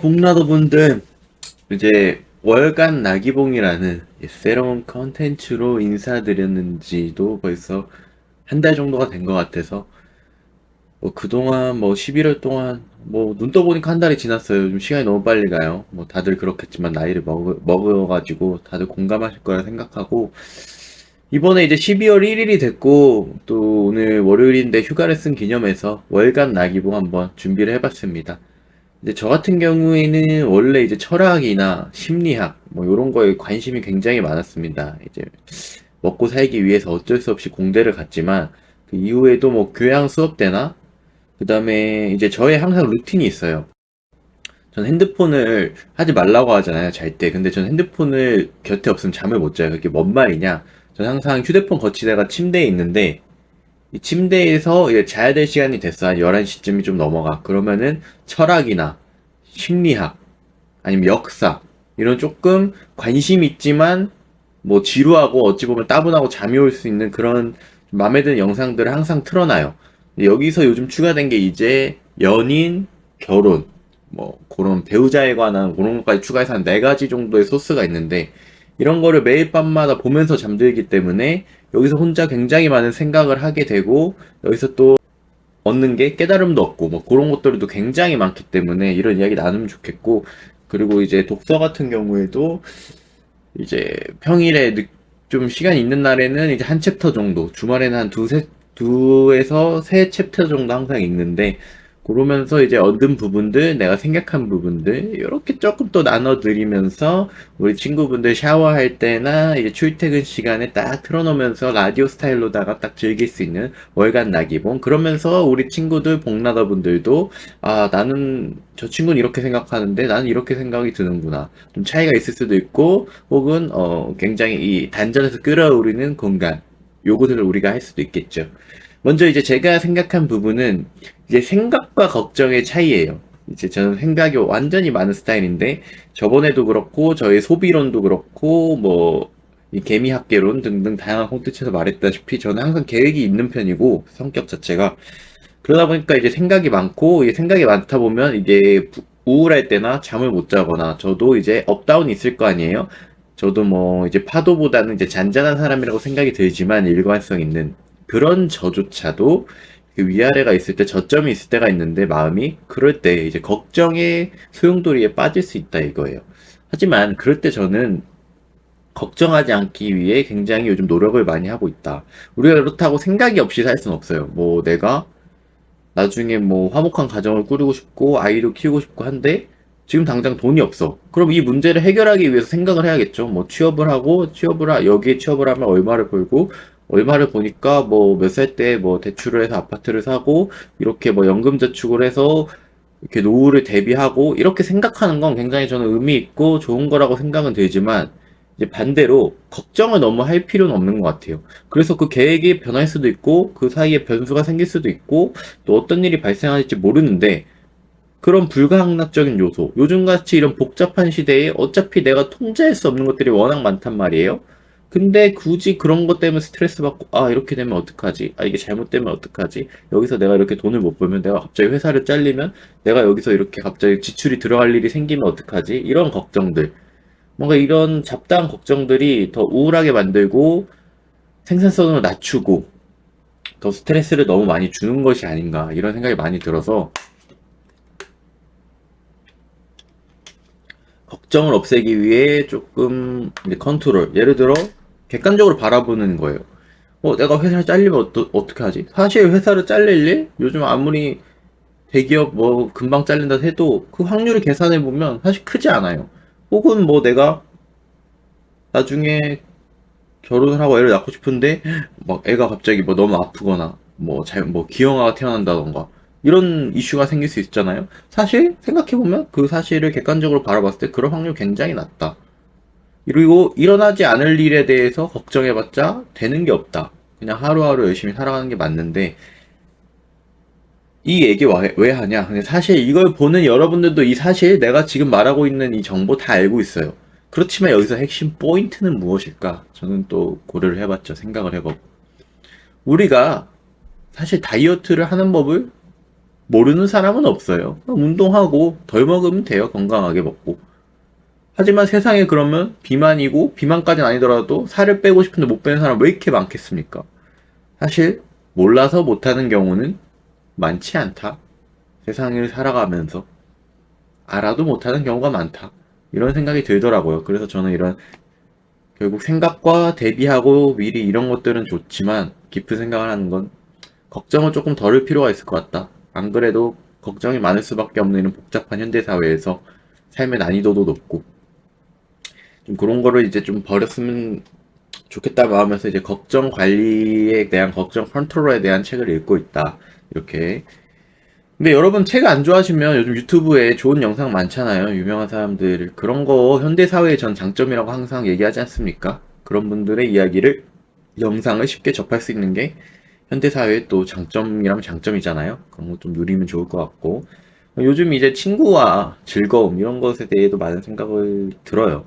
복나더 분들, 이제 월간 나기봉이라는 새로운 컨텐츠로 인사드렸는지도 벌써 한 달 정도가 된 것 같아서, 그동안 11월 동안 눈 떠보니까 한 달이 지났어요. 좀 시간이 너무 빨리 가요. 다들 그렇겠지만 나이를 먹어가지고 다들 공감하실 거라 생각하고, 이번에 이제 12월 1일이 됐고, 또 오늘 월요일인데 휴가를 쓴 기념해서 월간 나기봉 한번 준비를 해봤습니다. 이제 저 같은 경우에는 원래 이제 철학이나 심리학 이런 거에 관심이 굉장히 많았습니다. 이제 먹고 살기 위해서 어쩔 수 없이 공대를 갔지만 그 이후에도 교양 수업 때나 그다음에 이제 저의 항상 루틴이 있어요. 전 핸드폰을 하지 말라고 하잖아요, 잘 때. 근데 전 핸드폰을 곁에 없으면 잠을 못 자요. 그게 뭔 말이냐? 전 항상 휴대폰 거치대가 침대에 있는데 이 침대에서 이제 자야 될 시간이 됐어. 한 11시쯤이 좀 넘어가. 그러면은 철학이나 심리학, 아니면 역사, 이런 조금 관심 있지만 지루하고 어찌 보면 따분하고 잠이 올 수 있는 그런 마음에 드는 영상들을 항상 틀어놔요. 여기서 요즘 추가된 게 이제 연인, 결혼, 그런 배우자에 관한 그런 것까지 추가해서 한 4가지 정도의 소스가 있는데 이런 거를 매일 밤마다 보면서 잠들기 때문에 여기서 혼자 굉장히 많은 생각을 하게 되고 여기서 또 얻는 게 깨달음도 얻고 그런 것들도 굉장히 많기 때문에 이런 이야기 나누면 좋겠고, 그리고 이제 독서 같은 경우에도 이제 평일에 좀 시간 있는 날에는 이제 한 챕터 정도, 주말에는 한 두에서 세 챕터 정도 항상 읽는데, 그러면서 이제 얻은 부분들, 내가 생각한 부분들, 이렇게 조금 또 나눠드리면서, 우리 친구분들 샤워할 때나 이제 출퇴근 시간에 딱 틀어놓으면서 라디오 스타일로다가 딱 즐길 수 있는 월간 나기봉. 그러면서 우리 친구들, 복나더 분들도, 아, 나는, 저 친구는 이렇게 생각하는데, 나는 이렇게 생각이 드는구나. 좀 차이가 있을 수도 있고, 혹은, 굉장히 이 단전에서 끌어오르는 공간. 요것을 우리가 할 수도 있겠죠. 먼저 이제 제가 생각한 부분은 이제 생각과 걱정의 차이예요. 이제 저는 생각이 완전히 많은 스타일인데 저번에도 그렇고 저의 소비론도 그렇고 이 개미학개론 등등 다양한 콘텐츠에서 말했다시피 저는 항상 계획이 있는 편이고 성격 자체가 그러다 보니까 이제 생각이 많고 이게 생각이 많다 보면 이게 우울할 때나 잠을 못 자거나 저도 이제 업다운이 있을 거 아니에요. 저도 이제 파도보다는 이제 잔잔한 사람이라고 생각이 들지만 일관성 있는 그런 저조차도 그 위아래가 있을 때 저점이 있을 때가 있는데 마음이 그럴 때 이제 걱정의 소용돌이에 빠질 수 있다 이거예요. 하지만 그럴 때 저는 걱정하지 않기 위해 굉장히 요즘 노력을 많이 하고 있다. 우리가 그렇다고 생각이 없이 살 수는 없어요. 내가 나중에 화목한 가정을 꾸리고 싶고 아이도 키우고 싶고 한데 지금 당장 돈이 없어. 그럼 이 문제를 해결하기 위해서 생각을 해야겠죠. 취업을 하고 여기에 취업을 하면 얼마를 벌고 얼마를 보니까 몇 살 때 대출을 해서 아파트를 사고 이렇게 연금 저축을 해서 이렇게 노후를 대비하고 이렇게 생각하는 건 굉장히 저는 의미 있고 좋은 거라고 생각은 들지만 이제 반대로 걱정을 너무 할 필요는 없는 것 같아요. 그래서 그 계획이 변할 수도 있고 그 사이에 변수가 생길 수도 있고 또 어떤 일이 발생할지 모르는데 그런 불가항력적인 요소, 요즘같이 이런 복잡한 시대에 어차피 내가 통제할 수 없는 것들이 워낙 많단 말이에요. 근데 굳이 그런 것 때문에 스트레스 받고, 아, 이렇게 되면 어떡하지? 아, 이게 잘못되면 어떡하지? 여기서 내가 이렇게 돈을 못 벌면, 내가 갑자기 회사를 잘리면, 내가 여기서 이렇게 갑자기 지출이 들어갈 일이 생기면 어떡하지? 이런 걱정들. 뭔가 이런 잡다한 걱정들이 더 우울하게 만들고, 생산성을 낮추고, 더 스트레스를 너무 많이 주는 것이 아닌가, 이런 생각이 많이 들어서, 걱정을 없애기 위해 조금 이제 컨트롤. 예를 들어 객관적으로 바라보는 거예요. 내가 회사를 잘리면 어떻게 하지? 사실 회사를 잘릴 일? 요즘 아무리 대기업 금방 잘린다 해도 그 확률을 계산해 보면 사실 크지 않아요. 혹은 내가 나중에 결혼을 하고 애를 낳고 싶은데 애가 갑자기 너무 아프거나 기형아가 태어난다던가 이런 이슈가 생길 수 있잖아요. 사실 생각해보면 그 사실을 객관적으로 바라봤을 때 그런 확률 굉장히 낮다. 그리고 일어나지 않을 일에 대해서 걱정해봤자 되는 게 없다. 그냥 하루하루 열심히 살아가는 게 맞는데 이 얘기 왜 하냐? 근데 사실 이걸 보는 여러분들도 이 사실 내가 지금 말하고 있는 이 정보 다 알고 있어요. 그렇지만 여기서 핵심 포인트는 무엇일까? 저는 또 고려를 해봤죠. 생각을 해보고. 우리가 사실 다이어트를 하는 법을 모르는 사람은 없어요. 운동하고 덜 먹으면 돼요. 건강하게 먹고. 하지만 세상에 그러면 비만이고 비만까지는 아니더라도 살을 빼고 싶은데 못 빼는 사람 왜 이렇게 많겠습니까? 사실 몰라서 못하는 경우는 많지 않다. 세상을 살아가면서 알아도 못하는 경우가 많다. 이런 생각이 들더라고요. 그래서 저는 이런 결국 생각과 대비하고 미리 이런 것들은 좋지만 깊은 생각을 하는 건 걱정을 조금 덜을 필요가 있을 것 같다. 안 그래도 걱정이 많을 수밖에 없는 이런 복잡한 현대사회에서 삶의 난이도도 높고 좀 그런 거를 이제 좀 버렸으면 좋겠다 마음에서 이제 걱정 관리에 대한 걱정 컨트롤에 대한 책을 읽고 있다. 이렇게. 근데 여러분 책 안 좋아하시면 요즘 유튜브에 좋은 영상 많잖아요. 유명한 사람들. 그런 거 현대사회의 전 장점이라고 항상 얘기하지 않습니까? 그런 분들의 이야기를 영상을 쉽게 접할 수 있는 게 현대사회의 또 장점이라면 장점이잖아요. 그런 거 좀 누리면 좋을 것 같고. 요즘 이제 친구와 즐거움 이런 것에 대해도 많은 생각을 들어요.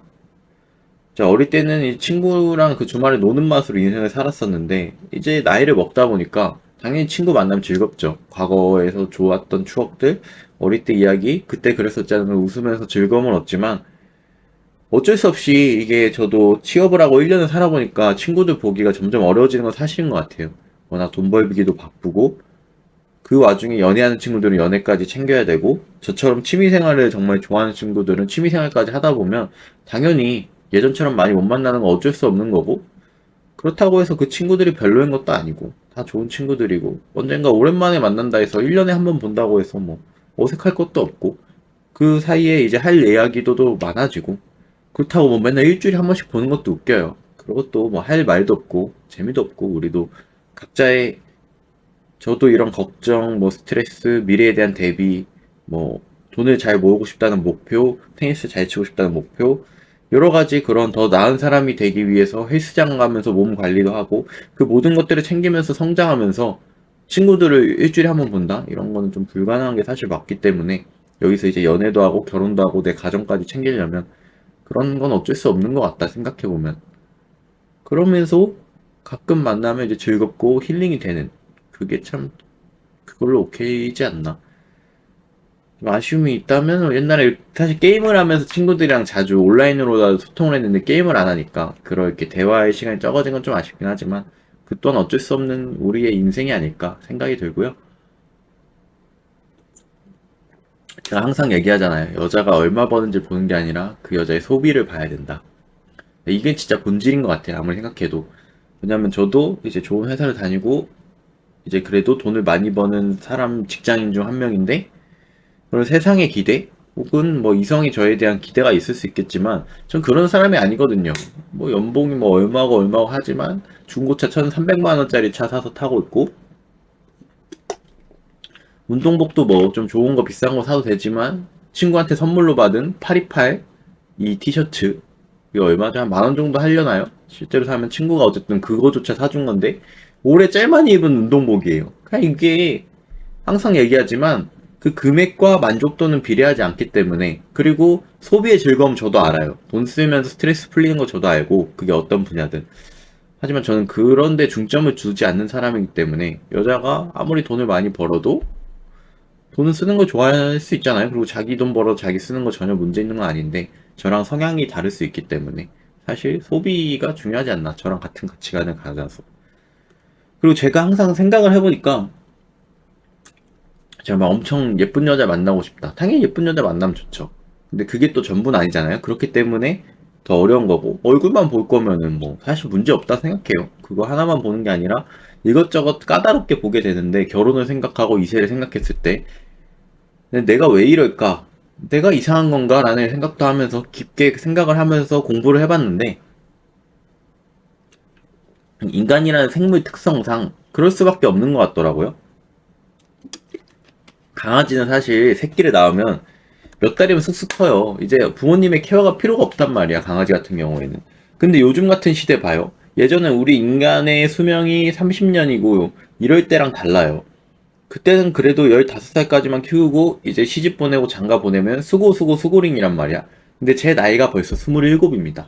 자, 어릴 때는 이 친구랑 그 주말에 노는 맛으로 인생을 살았었는데, 이제 나이를 먹다 보니까, 당연히 친구 만나면 즐겁죠. 과거에서 좋았던 추억들, 어릴 때 이야기, 그때 그랬었잖아요. 웃으면서 즐거움을 얻지만, 어쩔 수 없이 이게 저도 취업을 하고 1년을 살아보니까 친구들 보기가 점점 어려워지는 건 사실인 것 같아요. 워낙 돈 벌기도 바쁘고, 그 와중에 연애하는 친구들은 연애까지 챙겨야 되고 저처럼 취미생활을 정말 좋아하는 친구들은 취미생활까지 하다 보면 당연히 예전처럼 많이 못 만나는 건 어쩔 수 없는 거고 그렇다고 해서 그 친구들이 별로인 것도 아니고 다 좋은 친구들이고 언젠가 오랜만에 만난다 해서 1년에 한 번 본다고 해서 뭐 어색할 것도 없고 그 사이에 이제 할 이야기도 많아지고 그렇다고 뭐 맨날 일주일에 한 번씩 보는 것도 웃겨요. 그리고 또 뭐 할 말도 없고 재미도 없고 우리도 각자의 저도 이런 걱정, 뭐 스트레스, 미래에 대한 대비, 뭐 돈을 잘 모으고 싶다는 목표, 테니스 잘 치고 싶다는 목표, 여러 가지 그런 더 나은 사람이 되기 위해서 헬스장 가면서 몸 관리도 하고 그 모든 것들을 챙기면서 성장하면서 친구들을 일주일에 한 번 본다? 이런 거는 좀 불가능한 게 사실 맞기 때문에 여기서 이제 연애도 하고 결혼도 하고 내 가정까지 챙기려면 그런 건 어쩔 수 없는 것 같다 생각해보면. 그러면서 가끔 만나면 이제 즐겁고 힐링이 되는 그게 참 그걸로 오케이지 않나. 좀 아쉬움이 있다면 옛날에 사실 게임을 하면서 친구들이랑 자주 온라인으로 소통을 했는데 게임을 안 하니까 그렇게 대화의 시간이 적어진 건 좀 아쉽긴 하지만 그 또한 어쩔 수 없는 우리의 인생이 아닐까 생각이 들고요. 제가 항상 얘기하잖아요. 여자가 얼마 버는지 보는 게 아니라 그 여자의 소비를 봐야 된다. 이게 진짜 본질인 것 같아요. 아무리 생각해도. 왜냐면 저도 이제 좋은 회사를 다니고 이제 그래도 돈을 많이 버는 사람 직장인 중 한 명인데 그런 세상의 기대 혹은 뭐 이성이 저에 대한 기대가 있을 수 있겠지만 전 그런 사람이 아니거든요. 뭐 연봉이 뭐 얼마고 얼마고 하지만 중고차 1,300만 원짜리 차 사서 타고 있고 운동복도 뭐 좀 좋은 거 비싼 거 사도 되지만 친구한테 선물로 받은 828 이 티셔츠 이거 얼마죠? 한 10,000원 정도 하려나요? 실제로 사면 친구가 어쨌든 그거조차 사준 건데 올해 제일 많이 입은 운동복이에요. 그냥 이게 항상 얘기하지만 그 금액과 만족도는 비례하지 않기 때문에 그리고 소비의 즐거움 저도 알아요. 돈 쓰면서 스트레스 풀리는 거 저도 알고 그게 어떤 분야든. 하지만 저는 그런 데 중점을 두지 않는 사람이기 때문에 여자가 아무리 돈을 많이 벌어도 돈을 쓰는 걸 좋아할 수 있잖아요. 그리고 자기 돈 벌어 자기 쓰는 거 전혀 문제 있는 건 아닌데 저랑 성향이 다를 수 있기 때문에 사실 소비가 중요하지 않나. 저랑 같은 가치관을 가져서. 그리고 제가 항상 생각을 해보니까 제가 막 엄청 예쁜 여자 만나고 싶다. 당연히 예쁜 여자 만나면 좋죠. 근데 그게 또 전부는 아니잖아요. 그렇기 때문에 더 어려운 거고 얼굴만 볼 거면은 뭐 사실 문제 없다 생각해요. 그거 하나만 보는 게 아니라 이것저것 까다롭게 보게 되는데 결혼을 생각하고 이세를 생각했을 때 근데 내가 왜 이럴까? 내가 이상한 건가? 라는 생각도 하면서 깊게 생각을 하면서 공부를 해봤는데 인간이라는 생물 특성상 그럴 수밖에 없는 것 같더라고요. 강아지는 사실 새끼를 낳으면 몇 달이면 쑥쑥 커요. 이제 부모님의 케어가 필요가 없단 말이야, 강아지 같은 경우에는. 근데 요즘 같은 시대 봐요. 예전에 우리 인간의 수명이 30년이고 이럴 때랑 달라요. 그때는 그래도 15살까지만 키우고 이제 시집 보내고 장가 보내면 수고링이란 말이야. 근데 제 나이가 벌써 27입니다.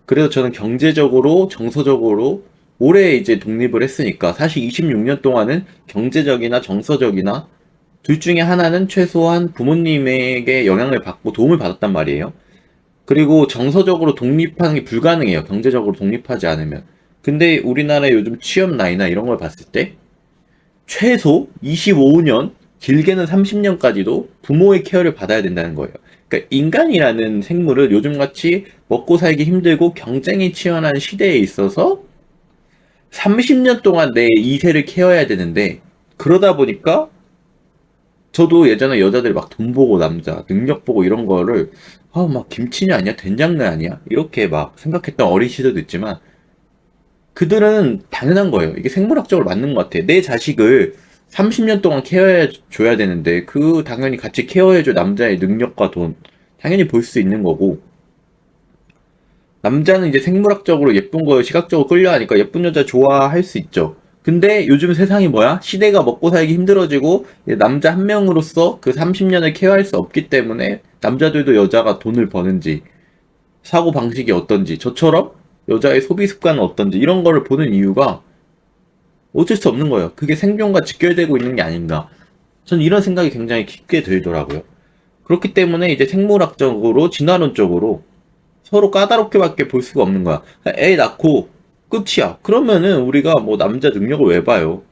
그래서 저는 경제적으로, 정서적으로 오래 이제 독립을 했으니까 사실 26년 동안은 경제적이나 정서적이나 둘 중에 하나는 최소한 부모님에게 영향을 받고 도움을 받았단 말이에요. 그리고 정서적으로 독립하는 게 불가능해요. 경제적으로 독립하지 않으면. 근데 우리나라의 요즘 취업 나이나 이런 걸 봤을 때 최소 25년, 길게는 30년까지도 부모의 케어를 받아야 된다는 거예요. 그러니까 인간이라는 생물은 요즘같이 먹고 살기 힘들고 경쟁이 치열한 시대에 있어서 30년 동안 내 2세를 케어해야 되는데, 그러다 보니까 저도 예전에 여자들이 막 돈 보고 남자, 능력 보고 이런 거를 막 김치냐 아니야? 된장녀 아니야? 이렇게 막 생각했던 어린 시절도 있지만, 그들은 당연한 거예요. 이게 생물학적으로 맞는 것 같아. 내 자식을 30년 동안 케어해 줘야 되는데, 당연히 같이 케어해 줄 남자의 능력과 돈 당연히 볼 수 있는 거고, 남자는 이제 생물학적으로 예쁜 거 시각적으로 끌려하니까 예쁜 여자 좋아할 수 있죠. 근데 요즘 세상이 뭐야? 시대가 먹고 살기 힘들어지고 이제 남자 한 명으로서 그 30년을 케어할 수 없기 때문에 남자들도 여자가 돈을 버는지 사고 방식이 어떤지 저처럼 여자의 소비 습관은 어떤지 이런 거를 보는 이유가 어쩔 수 없는 거예요. 그게 생존과 직결되고 있는 게 아닌가. 전 이런 생각이 굉장히 깊게 들더라고요. 그렇기 때문에 이제 생물학적으로 진화론적으로 서로 까다롭게밖에 볼 수가 없는 거야. 애 낳고 끝이야. 그러면은 우리가 뭐 남자 능력을 왜 봐요?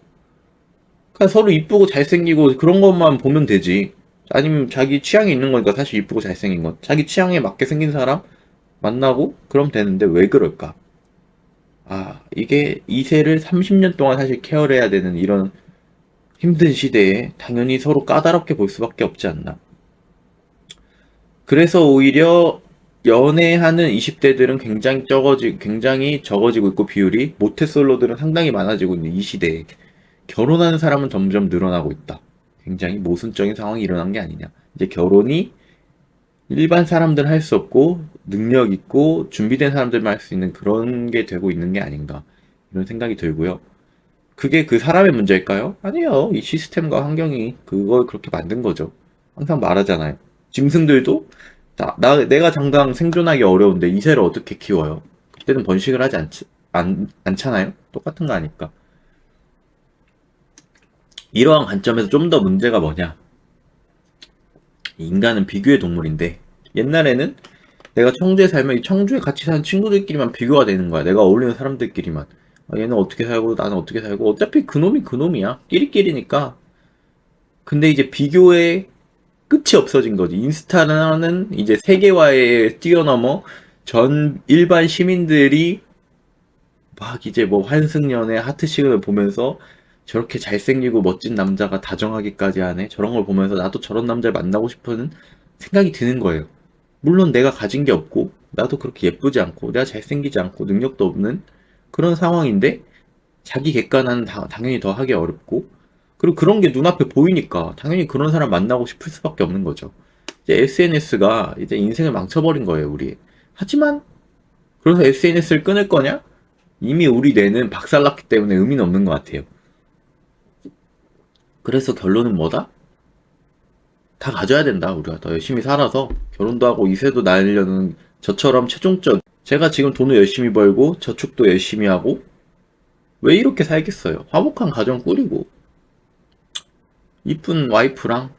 그냥 서로 이쁘고 잘생기고 그런 것만 보면 되지. 아니면 자기 취향이 있는 거니까 사실 이쁘고 잘생긴 건. 자기 취향에 맞게 생긴 사람 만나고 그럼 되는데 왜 그럴까? 이게 2세를 30년 동안 사실 케어를 해야 되는 이런 힘든 시대에 당연히 서로 까다롭게 볼 수밖에 없지 않나. 그래서 오히려 연애하는 20대들은 굉장히 적어지고 있고 비율이 모태솔로들은 상당히 많아지고 있는 이 시대에 결혼하는 사람은 점점 늘어나고 있다. 굉장히 모순적인 상황이 일어난 게 아니냐. 이제 결혼이 일반 사람들은 할 수 없고 능력 있고 준비된 사람들만 할 수 있는 그런 게 되고 있는 게 아닌가. 이런 생각이 들고요. 그게 그 사람의 문제일까요? 아니에요. 이 시스템과 환경이 그걸 그렇게 만든 거죠. 항상 말하잖아요. 짐승들도 내가 당장 생존하기 어려운데 이 새를 어떻게 키워요? 그때는 번식을 하지 않잖아요? 똑같은 거 아니까. 이러한 관점에서 좀 더 문제가 뭐냐? 인간은 비교의 동물인데 옛날에는 내가 청주에 살면 이 청주에 같이 사는 친구들끼리만 비교가 되는 거야. 내가 어울리는 사람들끼리만. 얘는 어떻게 살고 나는 어떻게 살고 어차피 그놈이 그놈이야. 끼리끼리니까. 근데 이제 비교의 끝이 없어진 거지. 인스타는 이제 세계화에 뛰어넘어 전 일반 시민들이 막 이제 뭐 환승연애 하트식을 보면서 저렇게 잘생기고 멋진 남자가 다정하기까지 하네. 저런 걸 보면서 나도 저런 남자를 만나고 싶은 생각이 드는 거예요. 물론 내가 가진 게 없고 나도 그렇게 예쁘지 않고 내가 잘생기지 않고 능력도 없는 그런 상황인데 자기 객관화는 당연히 더 하기 어렵고 그리고 그런 게 눈앞에 보이니까 당연히 그런 사람 만나고 싶을 수밖에 없는 거죠. 이제 SNS가 이제 인생을 망쳐버린 거예요, 우리. 하지만 그래서 SNS를 끊을 거냐? 이미 우리 뇌는 박살났기 때문에 의미는 없는 것 같아요. 그래서 결론은 뭐다? 다 가져야 된다. 우리가 더 열심히 살아서 결혼도 하고 이세도 낳으려는 저처럼 최종적 제가 지금 돈을 열심히 벌고 저축도 열심히 하고 왜 이렇게 살겠어요? 화목한 가정 꾸리고 이쁜 와이프랑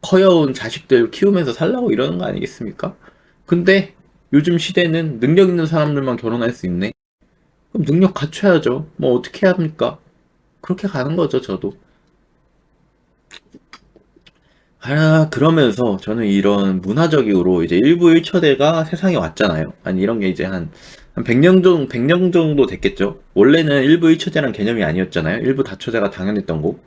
커여운 자식들 키우면서 살라고 이러는 거 아니겠습니까? 근데 요즘 시대는 능력 있는 사람들만 결혼할 수 있네. 그럼 능력 갖춰야죠. 뭐 어떻게 해야 합니까? 그렇게 가는 거죠, 저도. 그러면서 저는 이런 문화적으로 이제 일부 일처대가 세상에 왔잖아요. 아니, 이런 게 이제 한 100년 정도 됐겠죠. 원래는 일부 일처제란 개념이 아니었잖아요. 일부 다처제가 당연했던 거.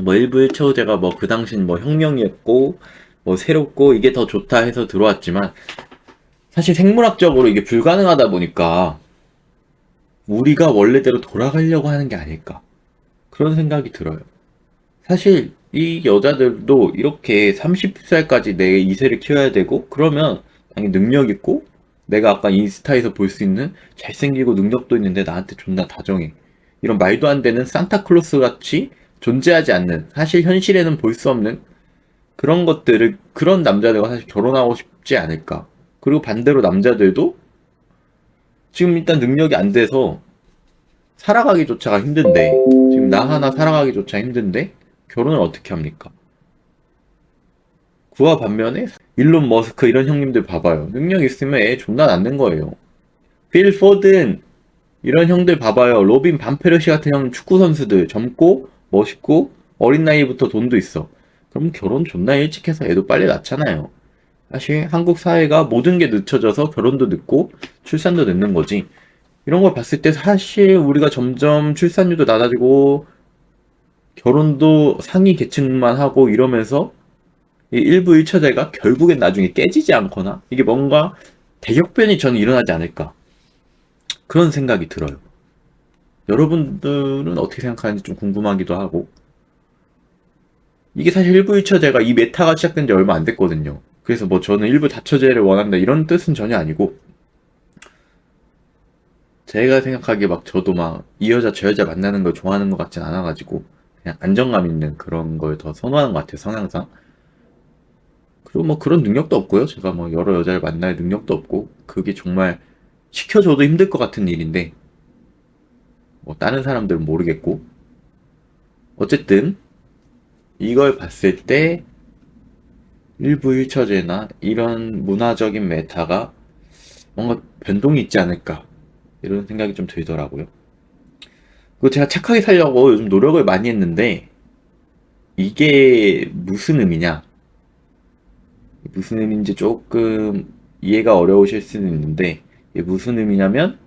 뭐 일부 일처제가 뭐 그 당시엔 뭐 혁명이었고, 뭐 새롭고 이게 더 좋다 해서 들어왔지만, 사실 생물학적으로 이게 불가능하다 보니까, 우리가 원래대로 돌아가려고 하는 게 아닐까. 그런 생각이 들어요. 사실 이 여자들도 이렇게 30살까지 내 2세를 키워야 되고 그러면 당연히 능력 있고 내가 아까 인스타에서 볼 수 있는 잘생기고 능력도 있는데 나한테 존나 다정해. 이런 말도 안 되는 산타클로스 같이 존재하지 않는 사실 현실에는 볼 수 없는 그런 것들을 그런 남자들과 사실 결혼하고 싶지 않을까. 그리고 반대로 남자들도 지금 일단 능력이 안 돼서 살아가기조차가 힘든데 지금 나 하나 살아가기조차 힘든데 결혼을 어떻게 합니까? 그와 반면에 일론 머스크 이런 형님들 봐봐요. 능력 있으면 애 존나 낳는 거예요. 필 포든 이런 형들 봐봐요. 로빈 반페르시 같은 형 축구 선수들 젊고 멋있고 어린 나이부터 돈도 있어. 그럼 결혼 존나 일찍 해서 애도 빨리 낳잖아요. 사실 한국 사회가 모든 게 늦춰져서 결혼도 늦고 출산도 늦는 거지. 이런 걸 봤을 때 사실 우리가 점점 출산율도 낮아지고 결혼도 상위 계층만 하고 이러면서 이 일부 일처제가 결국엔 나중에 깨지지 않거나 이게 뭔가 대격변이 저는 일어나지 않을까 그런 생각이 들어요. 여러분들은 어떻게 생각하는지 좀 궁금하기도 하고 이게 사실 일부 일처제가 이 메타가 시작된 지 얼마 안 됐거든요. 그래서 뭐 저는 일부 다처제를 원한다 이런 뜻은 전혀 아니고 제가 생각하기에 막 저도 막 이 여자 저 여자 만나는 걸 좋아하는 것 같진 않아가지고 그냥 안정감 있는 그런 걸 더 선호하는 것 같아요, 성향상. 그리고 뭐 그런 능력도 없고요. 제가 뭐 여러 여자를 만날 능력도 없고 그게 정말 시켜줘도 힘들 것 같은 일인데 뭐 다른 사람들은 모르겠고 어쨌든 이걸 봤을 때 일부 일처제나 이런 문화적인 메타가 뭔가 변동이 있지 않을까 이런 생각이 좀 들더라고요. 그리고 제가 착하게 살려고 요즘 노력을 많이 했는데 이게 무슨 의미냐? 무슨 의미인지 조금 이해가 어려우실 수는 있는데 이게 무슨 의미냐면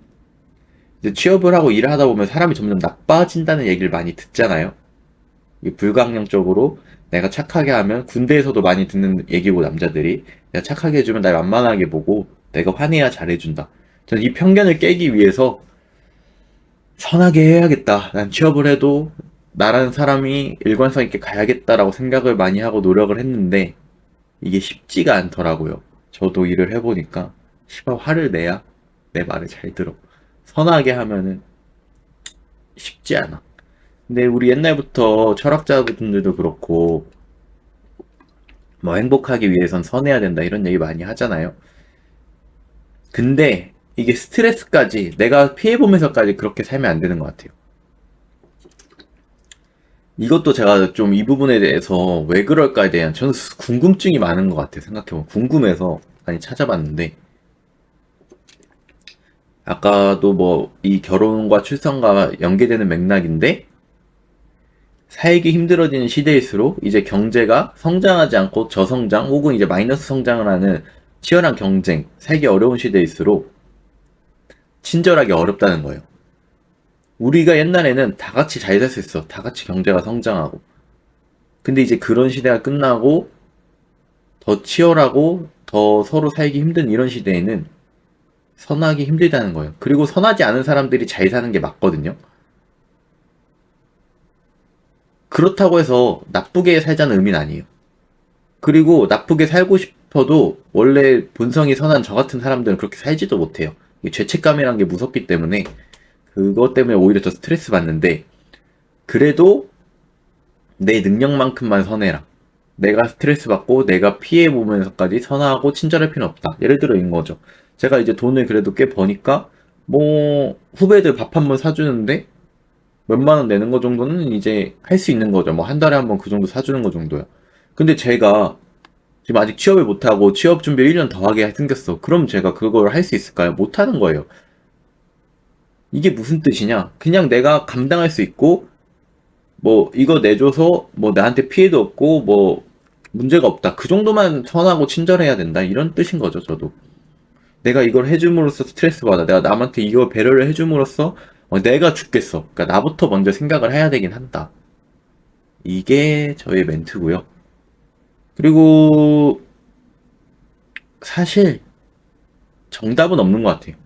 이제 취업을 하고 일을 하다 보면 사람이 점점 나빠진다는 얘기를 많이 듣잖아요. 이게 불가항력적으로 내가 착하게 하면 군대에서도 많이 듣는 얘기고 남자들이 내가 착하게 해주면 날 만만하게 보고 내가 화내야 잘해준다. 저는 이 편견을 깨기 위해서 선하게 해야겠다. 난 취업을 해도 나라는 사람이 일관성 있게 가야겠다라고 생각을 많이 하고 노력을 했는데 이게 쉽지가 않더라고요. 저도 일을 해보니까 시발 화를 내야 내 말을 잘 들어. 선하게 하면은 쉽지 않아. 근데 우리 옛날부터 철학자분들도 그렇고 뭐 행복하기 위해선 선해야 된다 이런 얘기 많이 하잖아요. 근데 이게 스트레스까지 내가 피해보면서까지 그렇게 살면 안 되는 것 같아요. 이것도 제가 좀 이 부분에 대해서 왜 그럴까에 대한 저는 궁금증이 많은 것 같아요. 생각해보면 궁금해서 많이 찾아봤는데 아까도 뭐 이 결혼과 출산과 연계되는 맥락인데 살기 힘들어지는 시대일수록 이제 경제가 성장하지 않고 저성장 혹은 이제 마이너스 성장을 하는 치열한 경쟁, 살기 어려운 시대일수록 친절하기 어렵다는 거예요. 우리가 옛날에는 다 같이 잘 살 수 있어. 다 같이 경제가 성장하고. 근데 이제 그런 시대가 끝나고 더 치열하고 더 서로 살기 힘든 이런 시대에는 선하기 힘들다는 거예요. 그리고 선하지 않은 사람들이 잘 사는 게 맞거든요. 그렇다고 해서 나쁘게 살자는 의미는 아니에요. 그리고 나쁘게 살고 싶어도 원래 본성이 선한 저 같은 사람들은 그렇게 살지도 못해요. 죄책감이란 게 무섭기 때문에 그것 때문에 오히려 더 스트레스 받는데 그래도 내 능력만큼만 선해라. 내가 스트레스 받고 내가 피해 보면서까지 선하고 친절할 필요는 없다. 예를 들어 이런 거죠. 제가 이제 돈을 그래도 꽤 버니까 뭐 후배들 밥 한 번 사주는데 몇만 원 내는 거 정도는 이제 할 수 있는 거죠. 뭐 한 달에 한 번 그 정도 사주는 거 정도야. 근데 제가 지금 아직 취업을 못하고 취업 준비 1년 더 하게 생겼어. 그럼 제가 그걸 할 수 있을까요? 못하는 거예요. 이게 무슨 뜻이냐? 그냥 내가 감당할 수 있고 뭐 이거 내줘서 뭐 나한테 피해도 없고 뭐 문제가 없다. 그 정도만 선하고 친절해야 된다. 이런 뜻인 거죠, 저도. 내가 이걸 해줌으로써 스트레스 받아. 내가 남한테 이거 배려를 해줌으로써 내가 죽겠어. 그러니까 나부터 먼저 생각을 해야 되긴 한다. 이게 저의 멘트고요. 그리고 사실 정답은 없는 것 같아요.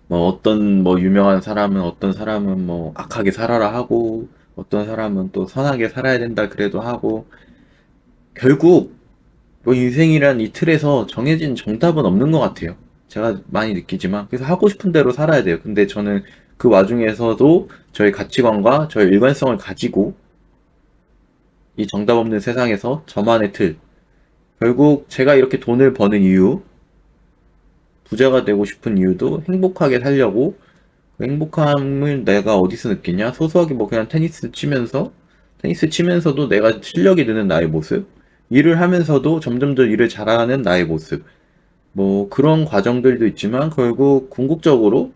뭐 어떤 뭐 유명한 사람은 어떤 사람은 뭐 악하게 살아라 하고 어떤 사람은 또 선하게 살아야 된다 그래도 하고 결국 뭐 인생이란 이 틀에서 정해진 정답은 없는 것 같아요. 제가 많이 느끼지만 그래서 하고 싶은 대로 살아야 돼요. 근데 저는 그 와중에서도 저의 가치관과 저의 일관성을 가지고 이 정답 없는 세상에서 저만의 틀 결국 제가 이렇게 돈을 버는 이유 부자가 되고 싶은 이유도 행복하게 살려고 그 행복함을 내가 어디서 느끼냐 소소하게 뭐 그냥 테니스 치면서 테니스 치면서도 내가 실력이 느는 나의 모습, 일을 하면서도 점점 더 일을 잘하는 나의 모습, 뭐 그런 과정들도 있지만 결국 궁극적으로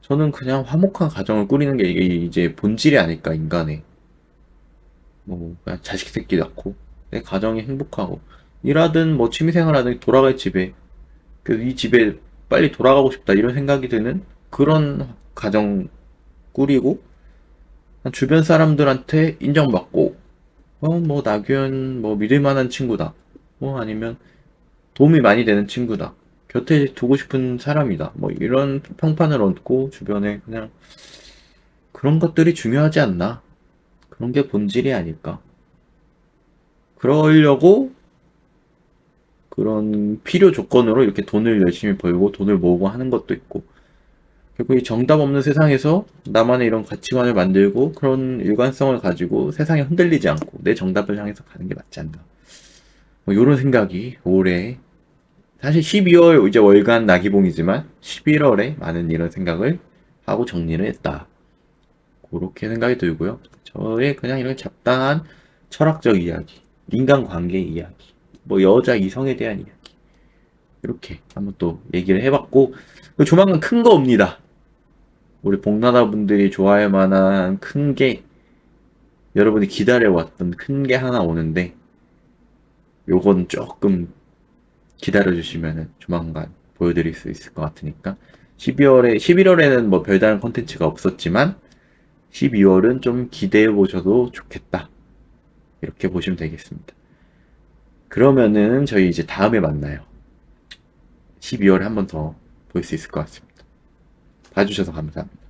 저는 그냥 화목한 가정을 꾸리는 게 이게 이제 본질이 아닐까, 인간의. 뭐 그냥 자식 새끼 낳고 내 가정이 행복하고 일하든 뭐 취미생활하든 돌아갈 집에 이 집에 빨리 돌아가고 싶다 이런 생각이 드는 그런 가정 꾸리고 주변 사람들한테 인정받고 뭐 나균 뭐 믿을 만한 친구다 뭐 아니면 도움이 많이 되는 친구다 곁에 두고 싶은 사람이다 뭐 이런 평판을 얻고 주변에 그냥 그런 것들이 중요하지 않나 그런 게 본질이 아닐까 그러려고 그런 필요 조건으로 이렇게 돈을 열심히 벌고 돈을 모으고 하는 것도 있고 결국 이 정답 없는 세상에서 나만의 이런 가치관을 만들고 그런 일관성을 가지고 세상에 흔들리지 않고 내 정답을 향해서 가는 게 맞지 않나. 뭐 이런 생각이 올해 사실 12월 이제 월간 나기봉이지만 11월에 많은 이런 생각을 하고 정리를 했다. 그렇게 생각이 들고요. 저의 그냥 이런 잡다한 철학적 이야기, 인간관계 이야기, 뭐 여자 이성에 대한 이야기 이렇게 한번 또 얘기를 해봤고 조만간 큰 거 옵니다. 우리 복나라 분들이 좋아할 만한 큰 게 여러분이 기다려왔던 큰 게 하나 오는데 요건 조금 기다려주시면 조만간 보여드릴 수 있을 것 같으니까 11월에는 뭐 별다른 컨텐츠가 없었지만 12월은 좀 기대해 보셔도 좋겠다 이렇게 보시면 되겠습니다. 그러면은 저희 이제 다음에 만나요. 12월에 한 번 더 볼 수 있을 것 같습니다. 봐주셔서 감사합니다.